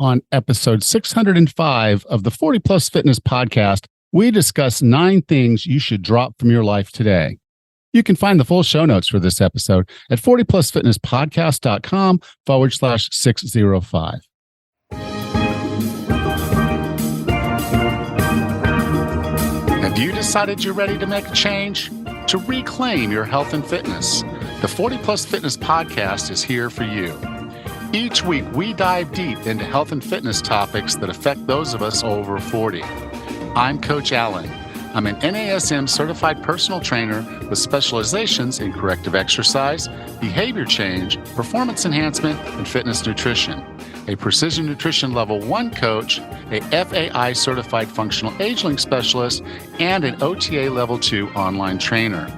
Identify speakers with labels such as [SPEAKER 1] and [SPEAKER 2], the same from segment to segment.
[SPEAKER 1] On episode 605 of the 40 Plus Fitness podcast, we discuss 9 things you should drop from your life today. You can find the full show notes for this episode at 40plusfitnesspodcast.com/605. Have you decided you're ready to make a change? To reclaim your health and fitness? The 40 Plus Fitness podcast is here for you. Each week, we dive deep into health and fitness topics that affect those of us over 40. I'm Coach Allen. I'm an NASM certified personal trainer with specializations in corrective exercise, behavior change, performance enhancement, and fitness nutrition. A Precision Nutrition Level 1 coach, a FAI certified functional age-link specialist, and an OTA Level 2 online trainer.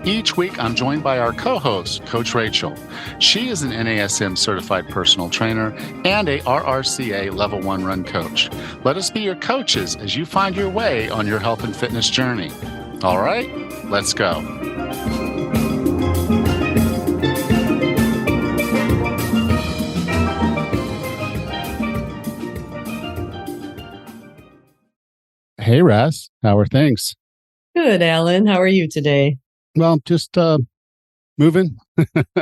[SPEAKER 1] Each week, I'm joined by our co-host, Coach Rachel. She is an NASM certified personal trainer and a RRCA Level 1 run coach. Let us be your coaches as you find your way on your health and fitness journey. All right, let's go. Hey, Raz, how are things?
[SPEAKER 2] Good, Alan. How are you today?
[SPEAKER 1] Well, just moving.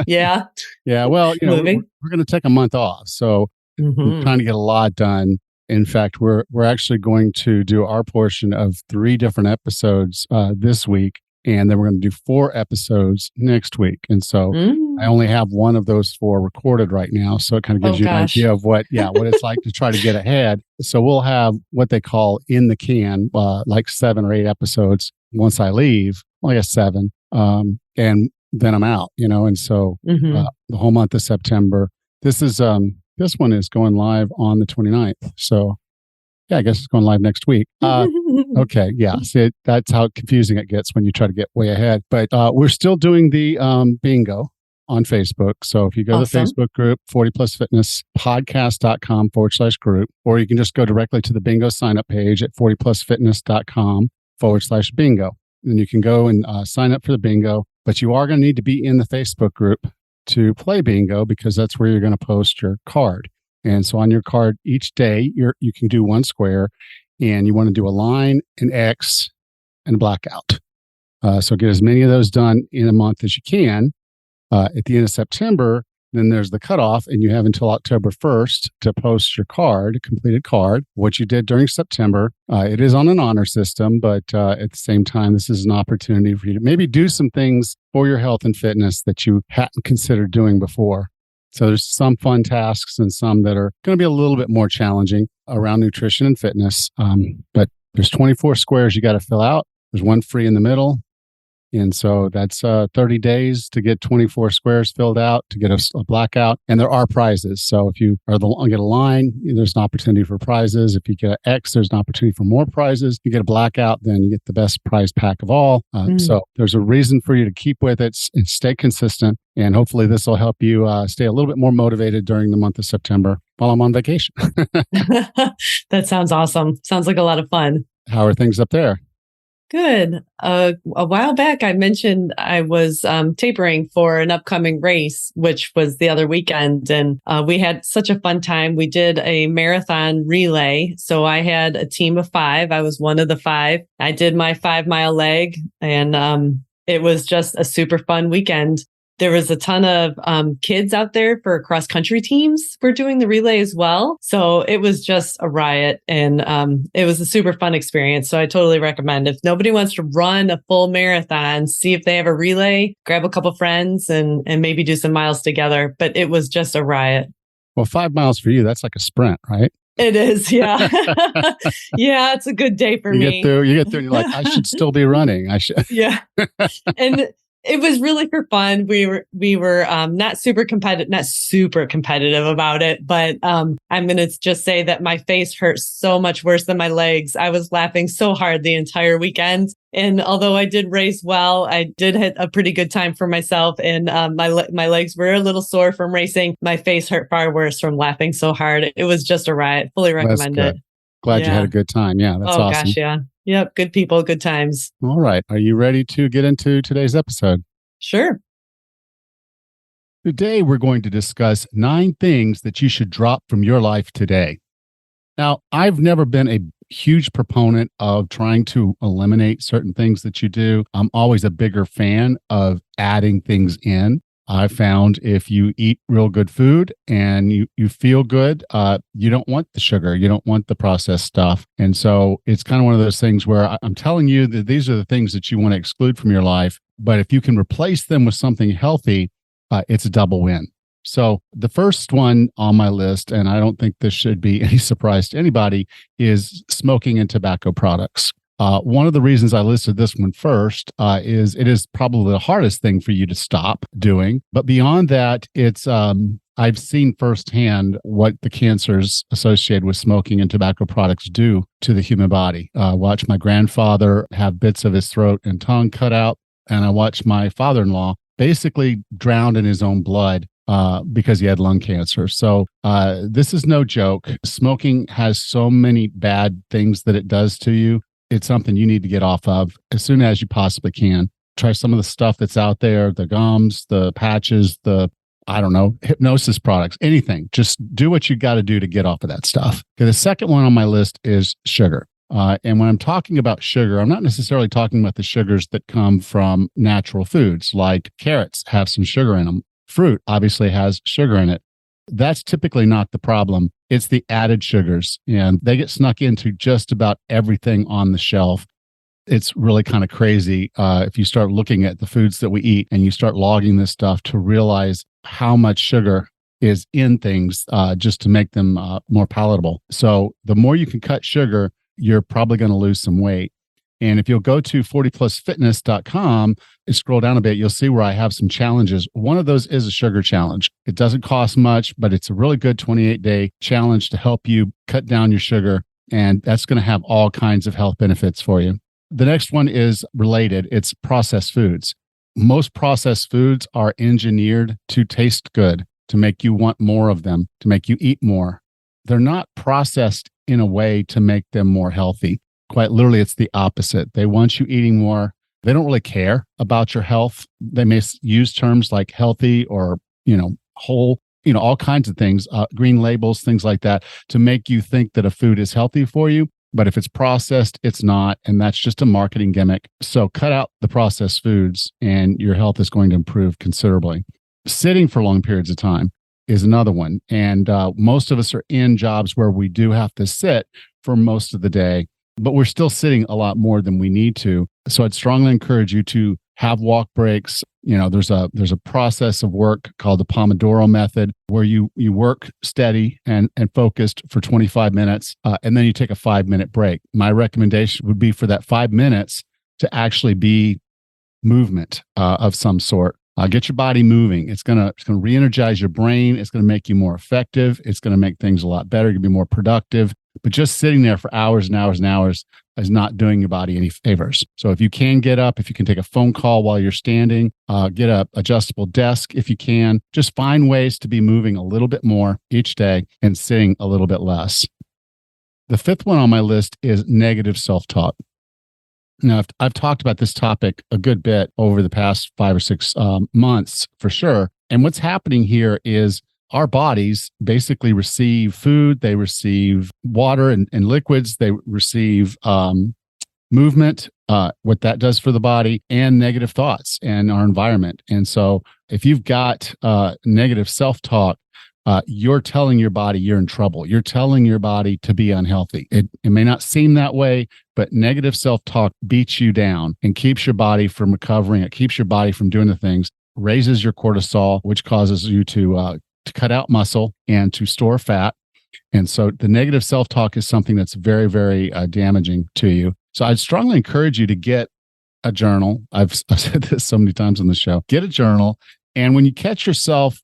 [SPEAKER 2] Yeah.
[SPEAKER 1] Yeah. Well,
[SPEAKER 2] Moving.
[SPEAKER 1] we're going to take a month off, so we're trying to get a lot done. In fact, we're actually going to do our portion of 3 different episodes this week, and then we're going to do 4 episodes next week. And so I only have one of those 4 recorded right now, so it kind of gives you an idea of what it's like to try to get ahead. So we'll have what they call in the can, like 7 or 8 episodes once I leave. Well, I guess 7. And then I'm out, and so the whole month of September, this one is going live on the 29th. So yeah, I guess it's going live next week. Okay. Yeah. See, that's how confusing it gets when you try to get way ahead, but we're still doing the bingo on Facebook. So if you go to the Facebook group, 40plusfitnesspodcast.com/group, or you can just go directly to the bingo sign up page at 40plusfitness.com/bingo. Then you can go and sign up for the bingo, but you are going to need to be in the Facebook group to play bingo because that's where you're going to post your card. And so on your card each day, you can do 1 square, and you want to do a line, an X, and a blackout. So get as many of those done in a month as you can. At the end of September, then there's the cutoff, and you have until October 1st to post your card, completed card, what you did during September. It is on an honor system, but at the same time, this is an opportunity for you to maybe do some things for your health and fitness that you hadn't considered doing before. So there's some fun tasks and some that are going to be a little bit more challenging around nutrition and fitness. But there's 24 squares you got to fill out. There's 1 free in the middle. And so that's 30 days to get 24 squares filled out, to get a blackout. And there are prizes. So if you get a line, there's an opportunity for prizes. If you get an X, there's an opportunity for more prizes. You get a blackout, then you get the best prize pack of all. So there's a reason for you to keep with it and stay consistent. And hopefully this will help you stay a little bit more motivated during the month of September while I'm on vacation.
[SPEAKER 2] That sounds awesome. Sounds like a lot of fun.
[SPEAKER 1] How are things up there?
[SPEAKER 2] Good. A while back, I mentioned I was tapering for an upcoming race, which was the other weekend. And we had such a fun time. We did a marathon relay. So I had a team of 5. I was one of the 5. I did my 5-mile leg, and it was just a super fun weekend. There was a ton of kids out there for cross country teams for doing the relay as well. So it was just a riot, and it was a super fun experience. So I totally recommend, if nobody wants to run a full marathon, see if they have a relay, grab a couple friends and maybe do some miles together. But it was just a riot.
[SPEAKER 1] Well, 5 miles for you, that's like a sprint, right?
[SPEAKER 2] It is. Yeah. Yeah. It's a good day for me.
[SPEAKER 1] You get through and you're like, I should still be running. I should.
[SPEAKER 2] Yeah. And it was really for fun. We were not super competitive about it, but I'm going to just say that my face hurt so much worse than my legs. I was laughing so hard the entire weekend. And although I did race well, I did hit a pretty good time for myself. And my legs were a little sore from racing. My face hurt far worse from laughing so hard. It was just a riot. Fully recommend it.
[SPEAKER 1] Glad you had a good time. Yeah, that's awesome.
[SPEAKER 2] Oh gosh, yeah. Yep. Good people, good times.
[SPEAKER 1] All right. Are you ready to get into today's episode?
[SPEAKER 2] Sure.
[SPEAKER 1] Today, we're going to discuss 9 things that you should drop from your life today. Now, I've never been a huge proponent of trying to eliminate certain things that you do. I'm always a bigger fan of adding things in. I found if you eat real good food and you feel good, you don't want the sugar, you don't want the processed stuff. And so it's kind of one of those things where I'm telling you that these are the things that you want to exclude from your life. But if you can replace them with something healthy, it's a double win. So the first one on my list, and I don't think this should be any surprise to anybody, is smoking and tobacco products. One of the reasons I listed this one first is it is probably the hardest thing for you to stop doing. But beyond that, it's I've seen firsthand what the cancers associated with smoking and tobacco products do to the human body. Watch my grandfather have bits of his throat and tongue cut out, and I watched my father-in-law basically drowned in his own blood because he had lung cancer. So this is no joke. Smoking has so many bad things that it does to you. It's something you need to get off of as soon as you possibly can. Try some of the stuff that's out there, the gums, the patches, I don't know, hypnosis products, anything. Just do what you got to do to get off of that stuff. Okay, the second one on my list is sugar. And when I'm talking about sugar, I'm not necessarily talking about the sugars that come from natural foods, like carrots have some sugar in them. Fruit obviously has sugar in it. That's typically not the problem. It's the added sugars, and they get snuck into just about everything on the shelf. It's really kind of crazy if you start looking at the foods that we eat and you start logging this stuff to realize how much sugar is in things just to make them more palatable. So the more you can cut sugar, you're probably going to lose some weight. And if you'll go to 40plusfitness.com and scroll down a bit, you'll see where I have some challenges. One of those is a sugar challenge. It doesn't cost much, but it's a really good 28-day challenge to help you cut down your sugar. And that's going to have all kinds of health benefits for you. The next one is related. It's processed foods. Most processed foods are engineered to taste good, to make you want more of them, to make you eat more. They're not processed in a way to make them more healthy. Quite literally, it's the opposite. They want you eating more. They don't really care about your health. They may use terms like healthy or, whole, all kinds of things, green labels, things like that, to make you think that a food is healthy for you. But if it's processed, it's not. And that's just a marketing gimmick. So cut out the processed foods and your health is going to improve considerably. Sitting for long periods of time is another one. And most of us are in jobs where we do have to sit for most of the day, but we're still sitting a lot more than we need to. So I'd strongly encourage you to have walk breaks. There's a process of work called the Pomodoro method where you work steady and focused for 25 minutes, and then you take a 5-minute break. My recommendation would be for that 5 minutes to actually be movement of some sort. Get your body moving. It's gonna re-energize your brain. It's gonna make you more effective. It's gonna make things a lot better. You're gonna be more productive. But just sitting there for hours and hours and hours is not doing your body any favors. So if you can get up, if you can take a phone call while you're standing, get a adjustable desk if you can. Just find ways to be moving a little bit more each day and sitting a little bit less. The fifth one on my list is negative self-talk. Now, I've talked about this topic a good bit over the past 5 or 6 months for sure. And what's happening here is our bodies basically receive food, they receive water and liquids, they receive movement, what that does for the body, and negative thoughts and our environment. And so if you've got negative self-talk, you're telling your body you're in trouble. You're telling your body to be unhealthy. It may not seem that way, but negative self-talk beats you down and keeps your body from recovering. It keeps your body from doing the things, raises your cortisol, which causes you to cut out muscle and to store fat. And so the negative self-talk is something that's very, very damaging to you. So I'd strongly encourage you to get a journal. I've said this so many times on the show. Get a journal. And when you catch yourself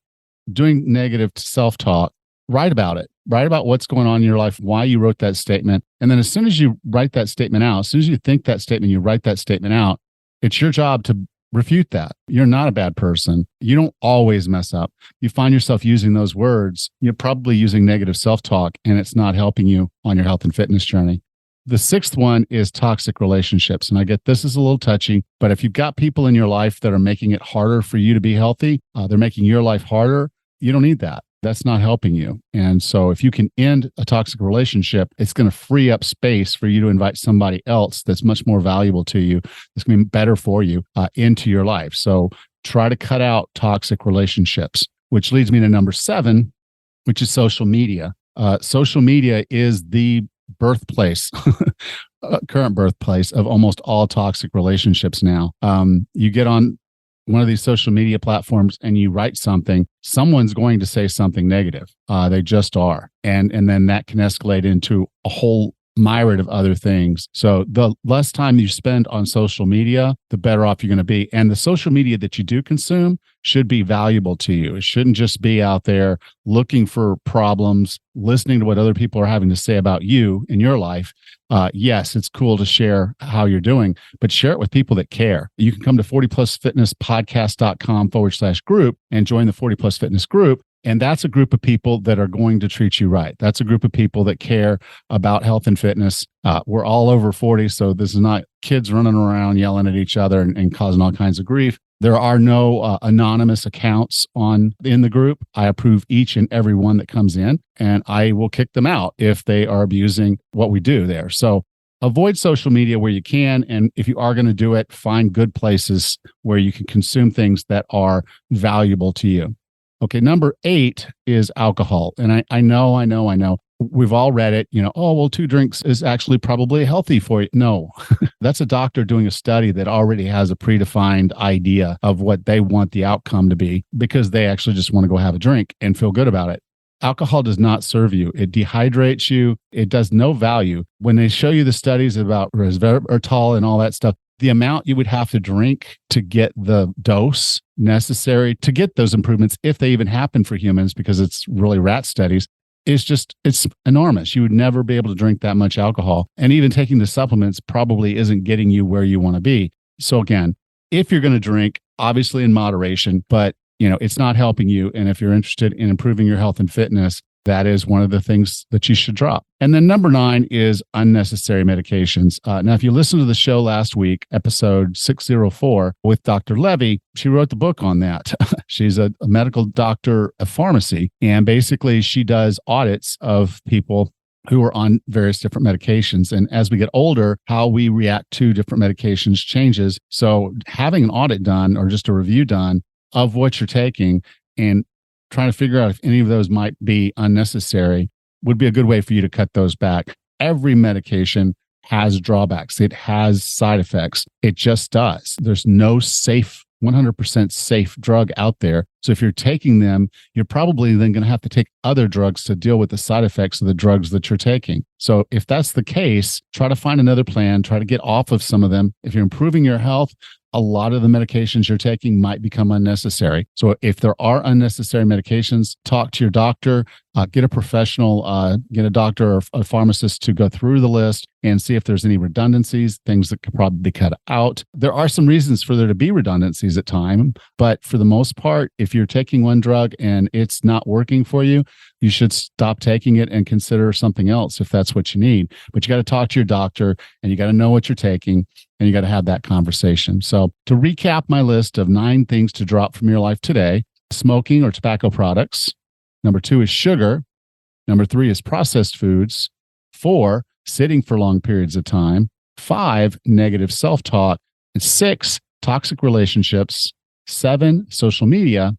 [SPEAKER 1] doing negative self-talk, write about it. Write about what's going on in your life, why you wrote that statement. And then as soon as you write that statement out, as soon as you think that statement, you write that statement out, it's your job to refute that. You're not a bad person. You don't always mess up. You find yourself using those words, you're probably using negative self-talk, and it's not helping you on your health and fitness journey. The sixth one is toxic relationships. And I get this is a little touchy, but if you've got people in your life that are making it harder for you to be healthy, they're making your life harder, you don't need that. that's not helping you. And so if you can end a toxic relationship, it's going to free up space for you to invite somebody else that's much more valuable to you, that's going to be better for you into your life. So try to cut out toxic relationships, which leads me to number 7, which is social media. Social media is the birthplace, current birthplace of almost all toxic relationships now. You get on one of these social media platforms and you write something, someone's going to say something negative. They just are. And then that can escalate into a whole myriad of other things. So the less time you spend on social media, the better off you're going to be. And the social media that you do consume should be valuable to you. It shouldn't just be out there looking for problems, listening to what other people are having to say about you in your life. Yes, it's cool to share how you're doing, but share it with people that care. You can come to 40plusfitnesspodcast.com/group and join the 40 Plus Fitness group. And that's a group of people that are going to treat you right. That's a group of people that care about health and fitness. We're all over 40, so this is not kids running around yelling at each other and causing all kinds of grief. There are no anonymous accounts in the group. I approve each and every one that comes in, and I will kick them out if they are abusing what we do there. So avoid social media where you can. And if you are going to do it, find good places where you can consume things that are valuable to you. Okay, number 8 is alcohol. And I know. We've all read it, 2 drinks is actually probably healthy for you. No, that's a doctor doing a study that already has a predefined idea of what they want the outcome to be because they actually just want to go have a drink and feel good about it. Alcohol does not serve you. It dehydrates you. It does no value. When they show you the studies about resveratrol and all that stuff, the amount you would have to drink to get the dose necessary to get those improvements, if they even happen for humans, because it's really rat studies, it's enormous. You would never be able to drink that much alcohol. And even taking the supplements probably isn't getting you where you want to be. So again, if you're going to drink, obviously in moderation, but it's not helping you. And if you're interested in improving your health and fitness, that is one of the things that you should drop. And then number 9 is unnecessary medications. Now, if you listened to the show last week, episode 604 with Dr. Levy, she wrote the book on that. She's a medical doctor of pharmacy, and basically she does audits of people who are on various different medications. And as we get older, how we react to different medications changes. So having an audit done or just a review done of what you're taking and trying to figure out if any of those might be unnecessary would be a good way for you to cut those back. Every medication has drawbacks. It has side effects. It just does. There's no 100% safe drug out there. So if you're taking them, you're probably then going to have to take other drugs to deal with the side effects of the drugs that you're taking. So if that's the case, try to find another plan, try to get off of some of them. If you're improving your health, a lot of the medications you're taking might become unnecessary. So if there are unnecessary medications, talk to your doctor, get a professional, get a doctor or a pharmacist to go through the list and see if there's any redundancies, things that could probably be cut out. There are some reasons for there to be redundancies at times, but for the most part, if you're taking one drug and it's not working for you, you should stop taking it and consider something else if that's what you need. But you got to talk to your doctor and you got to know what you're taking and you got to have that conversation. So to recap my list of 9 things to drop from your life today: smoking or tobacco products. Number 2 is sugar. Number 3 is processed foods. 4, sitting for long periods of time. 5, negative self-talk. And 6, toxic relationships. 7, social media.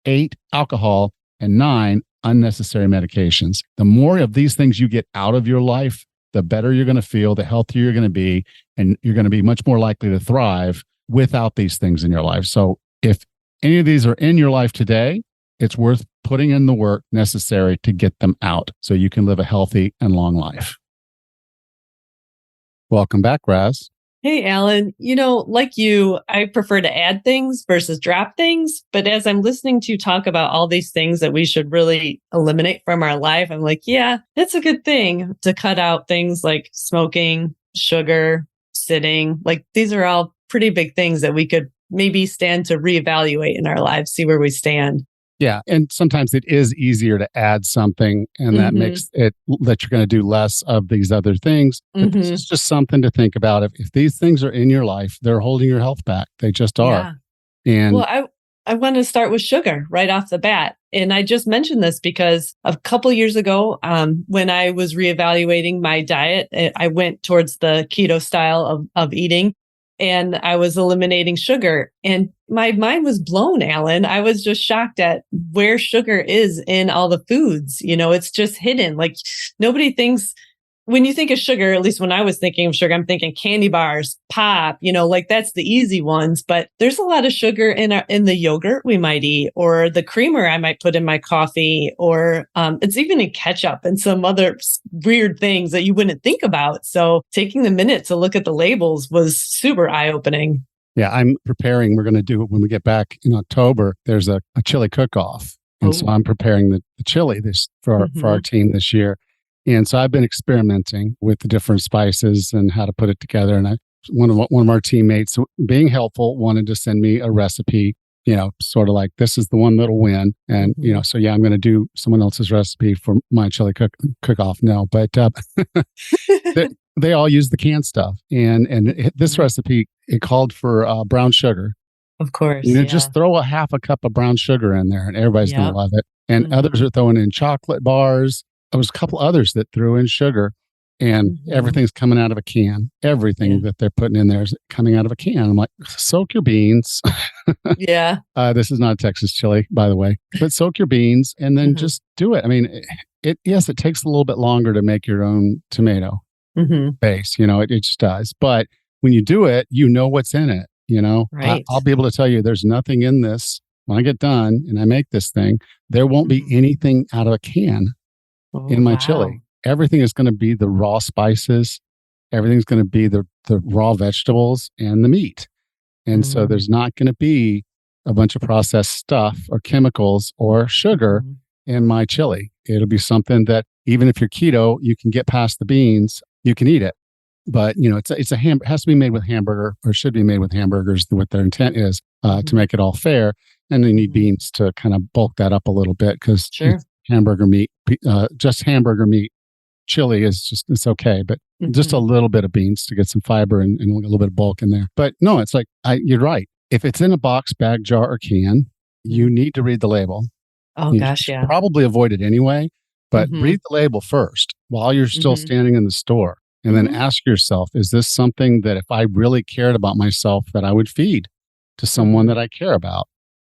[SPEAKER 1] 8, alcohol. And 9, unnecessary medications. The more of these things you get out of your life, the better you're going to feel, the healthier you're going to be, and you're going to be much more likely to thrive without these things in your life. So if any of these are in your life today, it's worth putting in the work necessary to get them out so you can live a healthy and long life. Welcome back, Raz.
[SPEAKER 2] Hey, Alan. Like you, I prefer to add things versus drop things. But as I'm listening to you talk about all these things that we should really eliminate from our life, I'm like, yeah, that's a good thing to cut out things like smoking, sugar, sitting. Like these are all pretty big things that we could maybe stand to reevaluate in our lives, see where we stand.
[SPEAKER 1] Yeah. And sometimes it is easier to add something and that makes it that you're going to do less of these other things. But this is just something to think about. If these things are in your life, they're holding your health back. They just are.
[SPEAKER 2] Yeah.
[SPEAKER 1] And
[SPEAKER 2] well, I want to start with sugar right off the bat. And I just mentioned this because a couple years ago, when I was reevaluating my diet, I went towards the keto style of eating, and I was eliminating sugar. And my mind was blown, Alan. I was just shocked at where sugar is in all the foods. It's just hidden. Like nobody thinks, when you think of sugar, at least when I was thinking of sugar, I'm thinking candy bars, pop, like that's the easy ones. But there's a lot of sugar in the yogurt we might eat, or the creamer I might put in my coffee, or it's even in ketchup and some other weird things that you wouldn't think about. So taking the minute to look at the labels was super eye-opening.
[SPEAKER 1] Yeah, I'm preparing. We're going to do it when we get back in October. There's a chili cook-off. And so I'm preparing the chili for our team this year. And so I've been experimenting with the different spices and how to put it together. And one of our teammates, being helpful, wanted to send me a recipe, sort of like, this is the one that'll win. And, so yeah, I'm going to do someone else's recipe for my chili cook-off now. But they all use the canned stuff. And this recipe, it called for brown sugar.
[SPEAKER 2] Of course.
[SPEAKER 1] Just throw a half a cup of brown sugar in there and everybody's going to love it. And others are throwing in chocolate bars. There was a couple others that threw in sugar, and everything's coming out of a can. Everything that they're putting in there is coming out of a can. I'm like, soak your beans.
[SPEAKER 2] Yeah.
[SPEAKER 1] This is not Texas chili, by the way, but soak your beans and then just do it. I mean, it takes a little bit longer to make your own tomato base. It just does. But when you do it, you know what's in it.
[SPEAKER 2] Right.
[SPEAKER 1] I'll be able to tell you there's nothing in this. When I get done and I make this thing, there won't be anything out of a can in my chili. Everything is going to be the raw spices. Everything's going to be the raw vegetables and the meat. And so there's not going to be a bunch of processed stuff or chemicals or sugar in my chili. It'll be something that even if you're keto, you can get past the beans, you can eat it. But it has to be made with hamburger, or should be made with hamburgers. What their intent is to make it all fair, and they need beans to kind of bulk that up a little bit because hamburger meat, just hamburger meat chili it's okay, but just a little bit of beans to get some fiber and a little bit of bulk in there. But no, it's like you're right. If it's in a box, bag, jar, or can, you need to read the label.
[SPEAKER 2] Oh gosh, yeah.
[SPEAKER 1] Probably avoid it anyway, but read the label first while you're still standing in the store. And then ask yourself, is this something that if I really cared about myself, that I would feed to someone that I care about?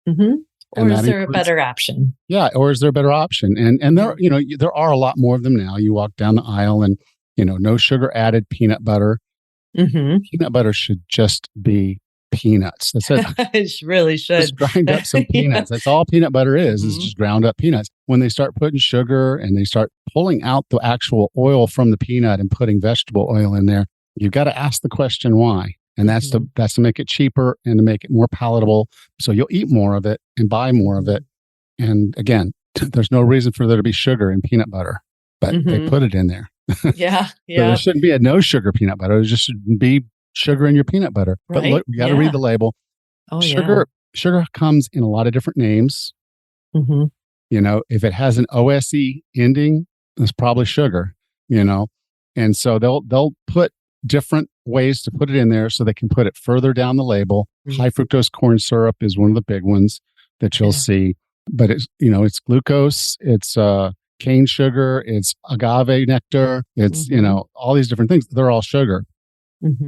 [SPEAKER 2] Or is there a better option?
[SPEAKER 1] Yeah, or is there a better option? And there, there are a lot more of them now. You walk down the aisle and, no sugar added peanut butter. Peanut butter should just be peanuts. That's it.
[SPEAKER 2] It really should.
[SPEAKER 1] Just grind up some peanuts. That's all peanut butter is just ground up peanuts. When they start putting sugar and they start pulling out the actual oil from the peanut and putting vegetable oil in there, you've got to ask the question why. And that's to make it cheaper and to make it more palatable. So you'll eat more of it and buy more of it. And again, there's no reason for there to be sugar in peanut butter, but they put it in there.
[SPEAKER 2] Yeah.
[SPEAKER 1] So there shouldn't be a no sugar peanut butter. There just should be sugar in your peanut butter. Right? But look, we got to read the label.
[SPEAKER 2] Oh,
[SPEAKER 1] sugar comes in a lot of different names. If it has an OSE ending, it's probably sugar, and so they'll put different ways to put it in there so they can put it further down the label. High fructose corn syrup is one of the big ones that you'll see, but it's glucose, it's cane sugar, it's agave nectar, it's all these different things. They're all sugar.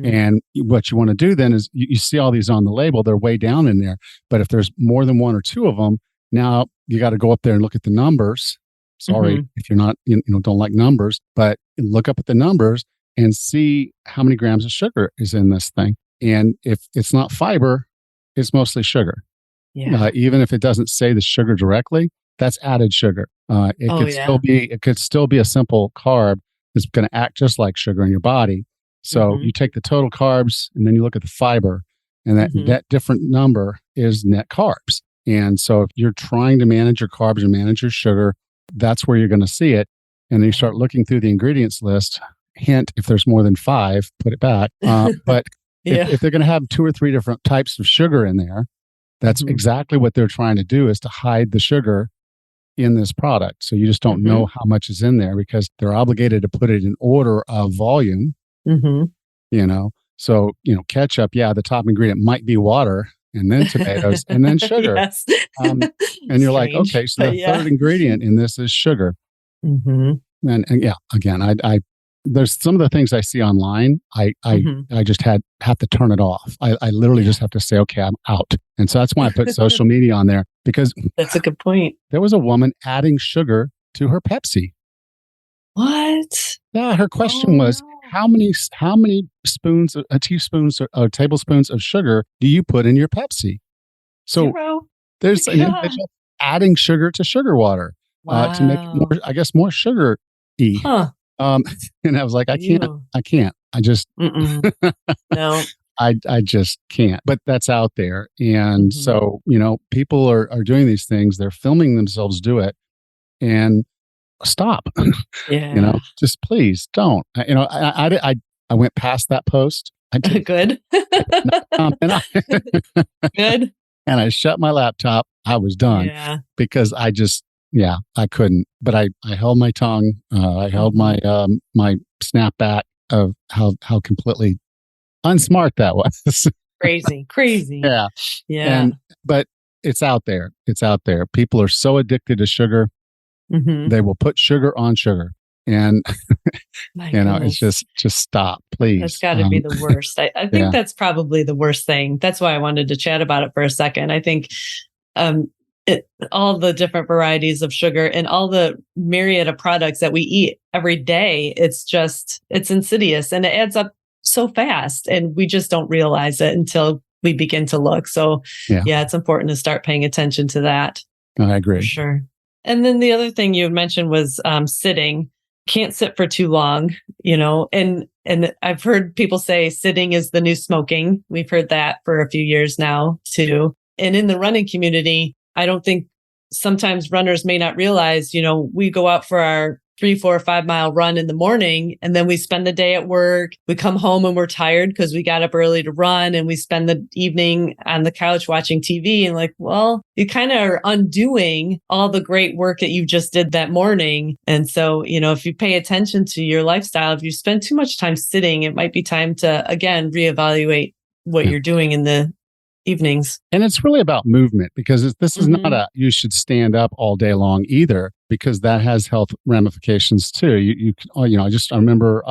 [SPEAKER 1] And what you want to do then is you see all these on the label, they're way down in there. But if there's more than one or two of them, now you got to go up there and look at the numbers. Sorry if you're not, don't like numbers, but look up at the numbers and see how many grams of sugar is in this thing. And if it's not fiber, it's mostly sugar. Yeah. Even if it doesn't say the sugar directly, that's added sugar. It could still be a simple carb that's going to act just like sugar in your body. So you take the total carbs and then you look at the fiber, and that different number is net carbs. And so if you're trying to manage your carbs and manage your sugar, that's where you're going to see it. And then you start looking through the ingredients list. Hint, if there's more than 5, put it back. But if they're going to have 2 or 3 different types of sugar in there, that's exactly what they're trying to do, is to hide the sugar in this product. So you just don't know how much is in there because they're obligated to put it in order of volume. So ketchup, the top ingredient might be water, and then tomatoes, and then sugar.
[SPEAKER 2] Yes.
[SPEAKER 1] Um, and you're like,
[SPEAKER 2] Strange,
[SPEAKER 1] okay, so
[SPEAKER 2] but
[SPEAKER 1] the
[SPEAKER 2] yeah.
[SPEAKER 1] third ingredient in this is sugar.
[SPEAKER 2] Hmm.
[SPEAKER 1] And yeah, again, I there's some of the things I see online.
[SPEAKER 2] Hmm.
[SPEAKER 1] I just have to turn it off. I literally
[SPEAKER 2] Yeah,
[SPEAKER 1] just have to say, okay, I'm out. And so that's why I put social media on there, because
[SPEAKER 2] that's a good point.
[SPEAKER 1] there was a woman adding sugar to her Pepsi.
[SPEAKER 2] What?
[SPEAKER 1] Yeah, her
[SPEAKER 2] Oh
[SPEAKER 1] question was,
[SPEAKER 2] no.
[SPEAKER 1] how many spoons, teaspoons, or tablespoons of sugar do you put in your Pepsi? So
[SPEAKER 2] Zero.
[SPEAKER 1] there's an
[SPEAKER 2] God.
[SPEAKER 1] individual adding sugar to sugar water to make it more,
[SPEAKER 2] Wow.
[SPEAKER 1] I guess, more sugar-y.
[SPEAKER 2] Huh.
[SPEAKER 1] Um, and I was like,
[SPEAKER 2] You.
[SPEAKER 1] I can't. I just,
[SPEAKER 2] Mm-mm. No.
[SPEAKER 1] I just can't. But that's out there, and
[SPEAKER 2] Hmm.
[SPEAKER 1] so people are doing these things. They're filming themselves do it, and stop.
[SPEAKER 2] Yeah.
[SPEAKER 1] Just please don't. I went past that post. I did,
[SPEAKER 2] Good.
[SPEAKER 1] and I
[SPEAKER 2] Good.
[SPEAKER 1] and I shut my laptop. I was done
[SPEAKER 2] Yeah.
[SPEAKER 1] because I just, yeah, I couldn't. But I held my tongue. I held
[SPEAKER 2] Hmm.
[SPEAKER 1] my snapback of how completely unsmart that was.
[SPEAKER 2] Crazy. Crazy.
[SPEAKER 1] Yeah,
[SPEAKER 2] Yeah.
[SPEAKER 1] and but it's out there. It's out there. People are so addicted to sugar.
[SPEAKER 2] Hmm.
[SPEAKER 1] They will put sugar on sugar, and
[SPEAKER 2] My
[SPEAKER 1] it's
[SPEAKER 2] goodness.
[SPEAKER 1] just stop,
[SPEAKER 2] That's
[SPEAKER 1] please.
[SPEAKER 2] got to be the worst. I think
[SPEAKER 1] Yeah,
[SPEAKER 2] that's probably the worst thing. That's why I wanted to chat about it for a second. I think um, all the different varieties of sugar and all the myriad of products that we eat every day, it's insidious and it adds up so fast. And we just don't realize it until we begin to look. So,
[SPEAKER 1] yeah,
[SPEAKER 2] yeah, it's important to start paying attention to that
[SPEAKER 1] I
[SPEAKER 2] for
[SPEAKER 1] agree.
[SPEAKER 2] sure. And then the other thing you had mentioned was sitting. Can't sit for too long, and I've heard people say sitting is the new smoking. We've heard that for a few years now too. And in the running community, I don't think sometimes runners may not realize, we go out for our 3, 4, 5 mile run in the morning and then we spend the day at work. We come home and we're tired because we got up early to run and we spend the evening on the couch watching TV and like, well, you kind of are undoing all the great work that you just did that morning. And so, if you pay attention to your lifestyle, if you spend too much time sitting, it might be time to, again, reevaluate what
[SPEAKER 1] Yeah.
[SPEAKER 2] you're doing in the evenings.
[SPEAKER 1] And it's really about movement, because this is not
[SPEAKER 2] Hmm.
[SPEAKER 1] you should stand up all day long either, because that has health ramifications too. I remember,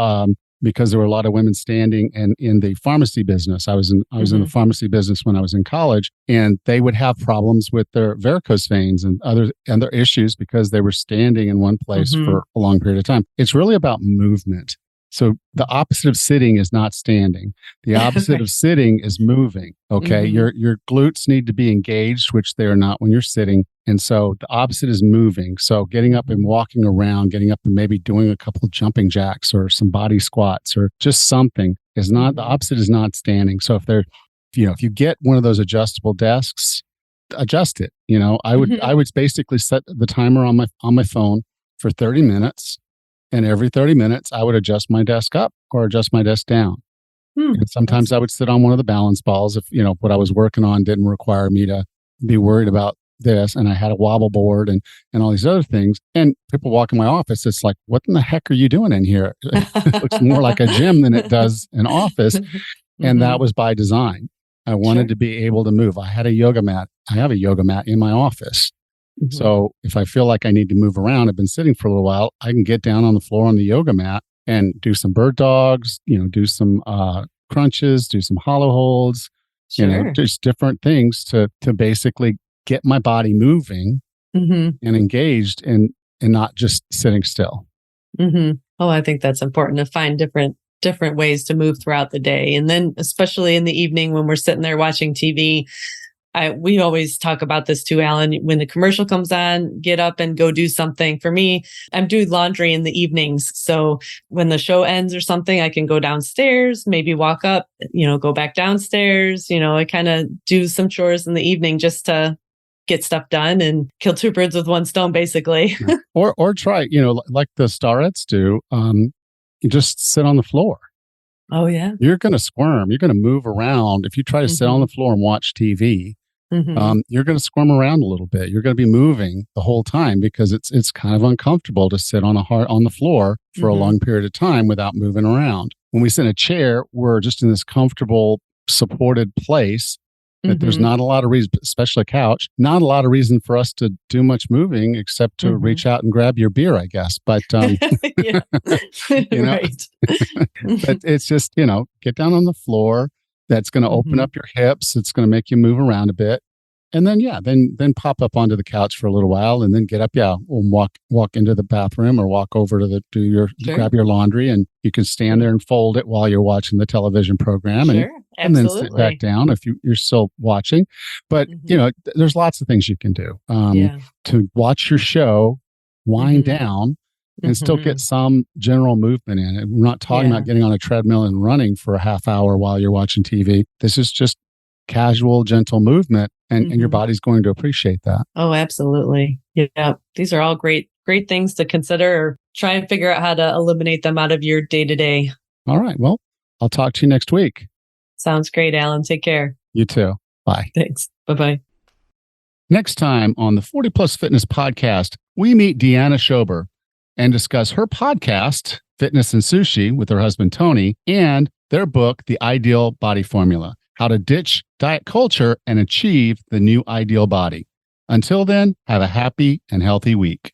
[SPEAKER 1] because there were a lot of women standing and in the pharmacy business. I was in the
[SPEAKER 2] Hmm.
[SPEAKER 1] pharmacy business when I was in college, and they would have problems with their varicose veins and other issues because they were standing in one place
[SPEAKER 2] Hmm.
[SPEAKER 1] for a long period of time. It's really about movement. So the opposite of sitting is not standing. The opposite of
[SPEAKER 2] Right.
[SPEAKER 1] sitting is moving. Okay.
[SPEAKER 2] Hmm.
[SPEAKER 1] Your glutes need to be engaged, which they are not when you're sitting. And so the opposite is moving. So getting up and walking around, getting up and maybe doing a couple of jumping jacks or some body squats or just something is not, the
[SPEAKER 2] Hmm.
[SPEAKER 1] opposite is not standing. So if you get one of those adjustable desks, adjust it. I would basically set the timer on my phone for 30 minutes, and every 30 minutes, I would adjust my desk up or adjust my desk down. And sometimes
[SPEAKER 2] That's
[SPEAKER 1] I would sit on one of the balance balls if, what I was working on didn't require me to be worried about this. And I had a wobble board and all these other things. And people walk in my office, it's like, what in the heck are you doing in here? It looks more like a gym than it does an office. And
[SPEAKER 2] Hmm.
[SPEAKER 1] that was by design. I wanted
[SPEAKER 2] Sure.
[SPEAKER 1] to be able to move. I had a yoga mat. I have a yoga mat in my office.
[SPEAKER 2] Hmm.
[SPEAKER 1] So if I feel like I need to move around, I've been sitting for a little while, I can get down on the floor on the yoga mat and do some bird dogs, do some crunches, do some hollow holds,
[SPEAKER 2] Sure.
[SPEAKER 1] just different things to basically get my body moving
[SPEAKER 2] Hmm.
[SPEAKER 1] and engaged and not just sitting still.
[SPEAKER 2] Hmm. Oh, I think that's important to find different ways to move throughout the day. And then especially in the evening when we're sitting there watching TV, we always talk about this too, Alan. When the commercial comes on, get up and go do something. For me, I'm doing laundry in the evenings. So when the show ends or something, I can go downstairs, maybe walk up, go back downstairs. I kind of do some chores in the evening just to get stuff done and kill two birds with one stone, basically.
[SPEAKER 1] Yeah. Or try, like the Starets do, you just sit on the floor.
[SPEAKER 2] Oh, yeah.
[SPEAKER 1] You're going to squirm. You're going to move around. If you try to sit on the
[SPEAKER 2] Hmm.
[SPEAKER 1] floor and watch TV,
[SPEAKER 2] Hmm.
[SPEAKER 1] you're going to squirm around a little bit. You're going to be moving the whole time because it's kind of uncomfortable to sit on the floor for a
[SPEAKER 2] Hmm.
[SPEAKER 1] long period of time without moving around. When we sit in a chair, we're just in this comfortable, supported place, that there's not a lot of reason, especially a couch, not a lot of reason for us to do much moving except to reach out and grab your beer, I guess. But,
[SPEAKER 2] Yeah.
[SPEAKER 1] you know,
[SPEAKER 2] Right.
[SPEAKER 1] but it's just, get down on the floor. That's going to open up your hips. It's going to make you move around a bit. And then, then pop up onto the couch for a little while and then get up. Yeah. And walk into the bathroom or walk over to grab your laundry, and you can stand there and fold it while you're watching the television program. And then sit back down if you're still watching. But, there's lots of things you can do to watch your show, wind down, and still get some general movement in it. We're not talking about getting on a treadmill and running for a half hour while you're watching TV. This is just casual, gentle movement, and your body's going to appreciate that.
[SPEAKER 2] Oh, absolutely. Yeah. These are all great things to consider, or try and figure out how to eliminate them out of your day-to-day.
[SPEAKER 1] All right. Well, I'll talk to you next week.
[SPEAKER 2] Sounds great, Alan. Take care.
[SPEAKER 1] You too. Bye.
[SPEAKER 2] Thanks. Bye-bye.
[SPEAKER 1] Next time on the 40 Plus Fitness Podcast, we meet Deanna Schober and discuss her podcast, Fitness and Sushi, with her husband, Tony, and their book, The Ideal Body Formula: How to Ditch Diet Culture and Achieve the New Ideal Body. Until then, have a happy and healthy week.